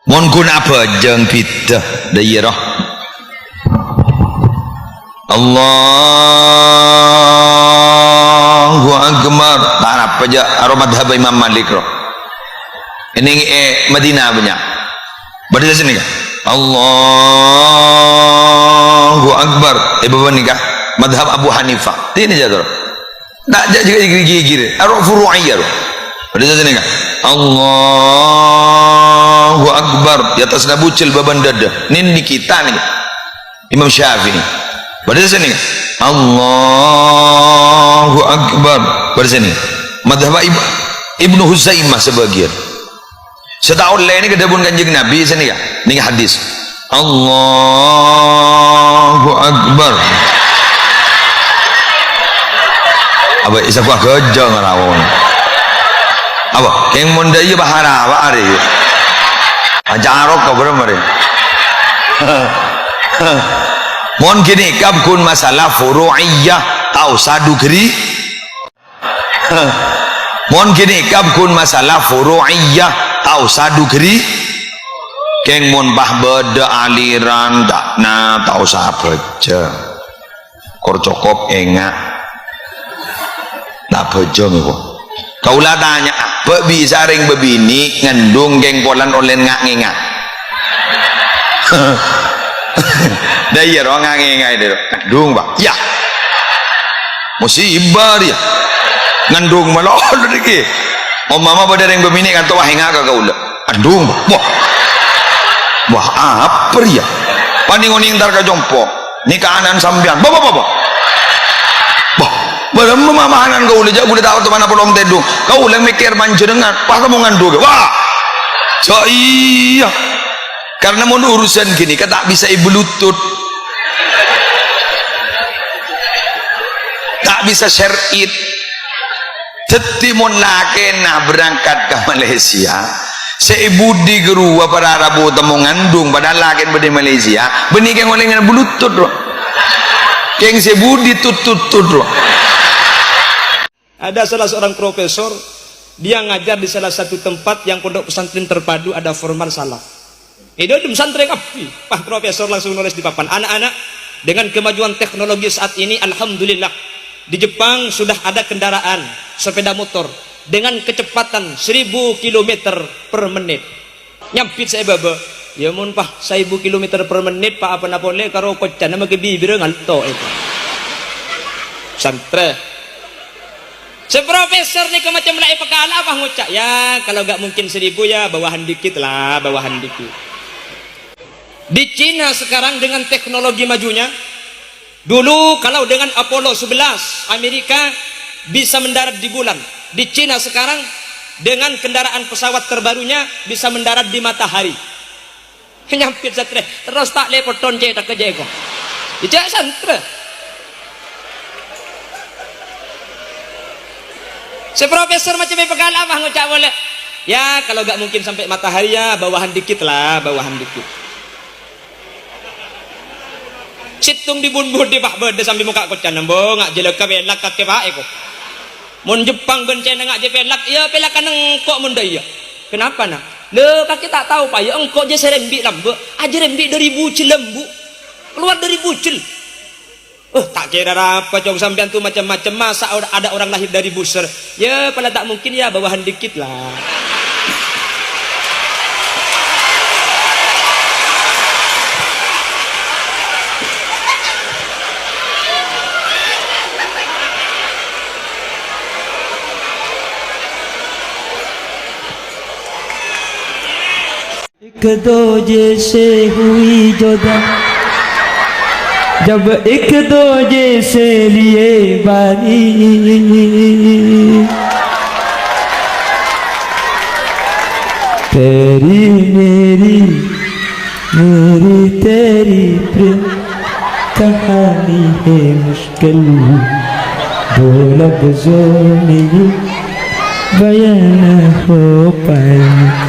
Mon kun apa jeng bidah daerah Allahu Akbar tak apa aja aroma madhab Imam Malik roh ini Madinah banyak berarti sini kah Allahu Akbar bapak nikah madhab Abu Hanifah ini aja roh tak aja juga gigi-gigi arok furu'iyah roh berarti sini kah Allahu Akbar di atas nabucil baban dada ini kita nih Imam Syafi'i berarti sini Allahu Akbar berarti sini madhab Ibnu Huzaimah sebagian setahun lain ini kedabun kanjeng Nabi sini ya ini hadis Allahu Akbar apa isa kuah gajah ngarawon apa yang munda iya bahara apa hari ajarok kau berapa mohon gini kabkun masalah furu'iyah tahu sadu geri mohon gini kabkun masalah furu'iyah tahu sadu geri keng mon bah beda aliran tak na tahu sabaja kor cokop enggak tak bejo nih kok kaulah tanya apa bisa ring bebini ngandung geng polan olen ngak dah iya roh ngak deh ngandung pak ya musibah dia ngandung malah udah dikit om mama pada ring bebini kan tuh wah ngak kaulah ngandung pak wah apa ya paling ngoning ntar ke jompo nikahanan sambian bapak balam memahanan kau udah jago udah tahu tuh mana pelong tedung kau udah mikir manjenengan pas kamu ngandung wah iya karena mau urusan gini kan tak bisa ibu lutut tak bisa syar'id tetimon laki nah berangkat ke Malaysia seibu di gerua para Arabu temu ngandung padahal laki di Malaysia benih yang oleh ngan belutut loh yang sebu ditutut loh. Ada salah seorang profesor, dia ngajar di salah satu tempat yang pondok pesantren terpadu ada formal salaf. Itu di pesantren api. Pak profesor langsung nulis di papan. Anak-anak, dengan kemajuan teknologi saat ini, alhamdulillah di Jepang sudah ada kendaraan sepeda motor dengan kecepatan 1000 km per menit. Nyampit saya baba. Ya mun pak 1000 km per menit pak apa napole karo kocan nama kebibir nganto itu. Santre. Seprofesor nih macam mulai pekala apa ngucap ya kalau gak mungkin 1000 ya bawahan dikit lah bawahan dikit. Di Cina sekarang dengan teknologi majunya dulu kalau dengan Apollo 11 Amerika bisa mendarat di bulan, di Cina sekarang dengan kendaraan pesawat terbarunya bisa mendarat di matahari. Nyampit satre terus tak lepoton cetak kerja kok ijak santre. Seprofesor macam pekala apa ngucap boleh ya kalau gak mungkin sampai matahari ya bawahan dikit lah bawahan dikit. Situng di bun di pak berde sambil muka kocan nembo ngak jelek pelak kake pak eko mon Jepang bencana ngak je pelak ya pelakan engkok mun iya kenapa nak le kaki tak tahu pak ya engkok je serembi lambu aja rembi dari bucil lembu keluar dari bucil. Tak kira apa cong sampean tuh macam-macam masa ada orang lahir dari buser ya pada tak mungkin ya bawahan dikit lah. एक दो जैसे हुई जुदा जब एक दो जैसे लिए बारी तेरी मेरी मेरी तेरी प्रेम कहानी है मुश्किल दो लफ्जों में बयां न हो पाए